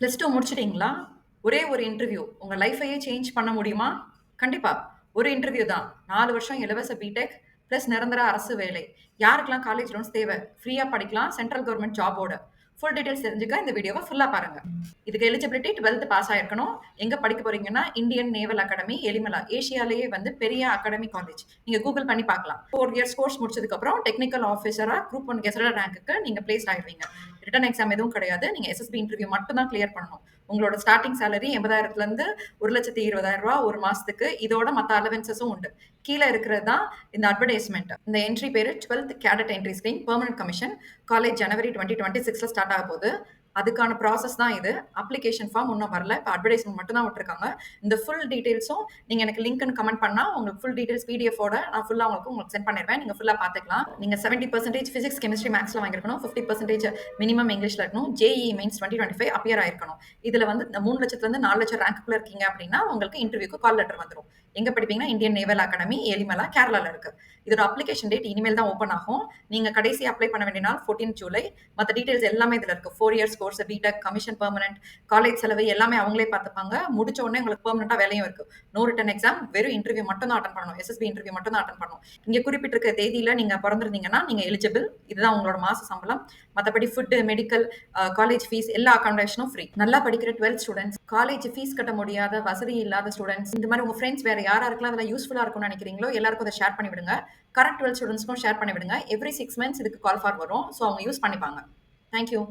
Plus 2 முடிச்சுட்டீங்களா? ஒரே ஒரு interview உங்க லைஃபையே சேஞ்ச் பண்ண முடியுமா? கண்டிப்பா. ஒரு இன்டர்வியூ தான். 4 வருஷம் இலவச பிடெக் பிளஸ் நிரந்தர அரசு வேலை. யாருக்கெல்லாம் காலேஜ் லோன்ஸ் தேவை? ஃப்ரீயா படிக்கலாம். சென்ட்ரல் கவர்ன்மென்ட் ஜாபோட. ஃபுல் டீடைல்ஸ் தெரிஞ்சுக்க இந்த வீடியோவ ஃபுல்லா பாருங்க. இதுக்கு எலிஜிபிலிட்டி 12th பாஸ் ஆயிருக்கணும். எங்க படிக்க போறீங்கன்னா, இந்தியன் நேவல் அகாடமி, எலிமலா. ஏசியாலேயே வந்து பெரிய அகாடமி காலேஜ். நீங்க கூகுள் பண்ணி பார்க்கலாம். 4 இயர்ஸ் கோர்ஸ் முடிச்சதுக்கு அப்புறம் டெக்னிக்கல் ஆஃபீஸரா குரூப் 1 கெசட்டட் ரேங்க்குக்கு நீங்க பிளேஸ்ட் ஆயிடுவீங்க. ரிட்டன் எக்ஸாம் எதுவும் கிடையாது. நீங்க எஸ்எஸ்பி இன்டர்வியூ மட்டும் தான் கிளியர் பண்ணணும். உங்களோட ஸ்டார்டிங் சேலரி 80,000 இருந்து ரூ. 1,20,000 ஒரு மாசத்துக்கு. இதோட மத்த அலவன்சஸும் உண்டு. கீழ இருக்கிறது தான் இந்த அட்வர்டைஸ்மென்ட். இந்த என்ட்ரி பேரு 12th cadet entry scheme permanent commission. College ஜனவரி 2026ல ஸ்டார்ட் ஆக போகுது. அதுக்கான ப்ராசஸ் தான் இது. அப்ளிகேஷன் ஃபார்ம் இன்னும் வரல. இப்ப அட்வர்டைஸ்மென்ட் மட்டும் தான் விட்டுருக்காங்க. இந்த ஃபுல் டீடைல்ஸும் நீங்க எனக்கு லிங்க்ன்னு கமெண்ட் பண்ணா, உங்களுக்கு ஃபுல் டீடைல்ஸ் பிடிஎஃப் ஓட நான் ஃபுல்லா உங்களுக்கு சென்ட் பண்ணிருவேன். நீங்க ஃபுல்லா பார்த்துக்கலாம். நீங்க 70% பிசிக்ஸ், கெமிஸ்ட்ரி, மேத்ஸ்ல வாங்கியிருக்கணும். 50% மினிமம் இங்கிலீஷ்ல இருக்கணும். ஜேஇஇ மெயின்ஸ் 2025 அப்பியர் ஆயிருக்கணும். இதுல வந்து இந்த 3 லட்சத்துல இருந்து 4 லட்சம் ரேங்க்குள்ள இருக்கீங்க அப்படின்னா, உங்களுக்கு இன்டர்வியூக்கு கால் லெட்டர் வந்துரும். எங்க படிப்பீங்கன்னா, இந்தியன் நேவல் அகாடமி, எலிமலா, கேரளால இருக்கு. இதோட அப்ளிகேஷன் டேட் இனிமேல் தான் ஓப்பன் ஆகும். நீங்க கடைசி அப்ளை பண்ண வேண்டிய நாள் 14 ஜூலை. மத்த டீடைல்ஸ் எல்லாமே இதுல இருக்கு. 4 years course, BTech, commission permanent, college செலவு எல்லாமே அவங்களே பார்த்துப்பாங்க. முடிச்ச உடனே உங்களுக்கு பெர்மனன்ட்டா வேலையும் இருக்கு. No written exam. வெறும் இன்டர்வியூ மட்டும் தான் அட்டெண்ட் பண்ணணும். எஸ்எஸ்பி இன்டர்வியூ மட்டும் தான் அட்டெண்ட் பண்ணணும். இங்க குறிப்பிட்டிருக்க தேதியில நீங்க பொறந்திருந்தீங்கன்னா, நீங்க எலிஜிபிள். இதுதான் உங்களோட மாச சம்பளம். மத்தபடி ஃபுட், மெடிக்கல், காலேஜ் ஃபீஸ் எல்லா அகாமடேஷனும் ஃப்ரீ. நல்லா படிக்கிற 12th ஸ்டூடண்ட்ஸ், காலேஜ் ஃபீஸ் கட்ட முடியாத, வசதி இல்லாத ஸ்டூடண்ட்ஸ், இந்த மாதிரி உங்க ஃப்ரெண்ட்ஸ் வேற யாருக்கெல்லாம் அதெல்லாம் யூஸ்ஃபுல்லா இருக்கும்னு நினைக்கிறீங்களோ எல்லாருக்கும் அதை ஷேர் பண்ணி விடுங்க. கரண்ட் 12 ஸ்டூடெண்ட்ஸ்க்கும் ஷேர் பண்ணி விடுங்க. எவ்ரி 6 மந்த்ஸ் இதுக்கு கால் ஃபார் வரும். ஸோ அவங்க யூஸ் பண்ணிப்பாங்க. Thank you.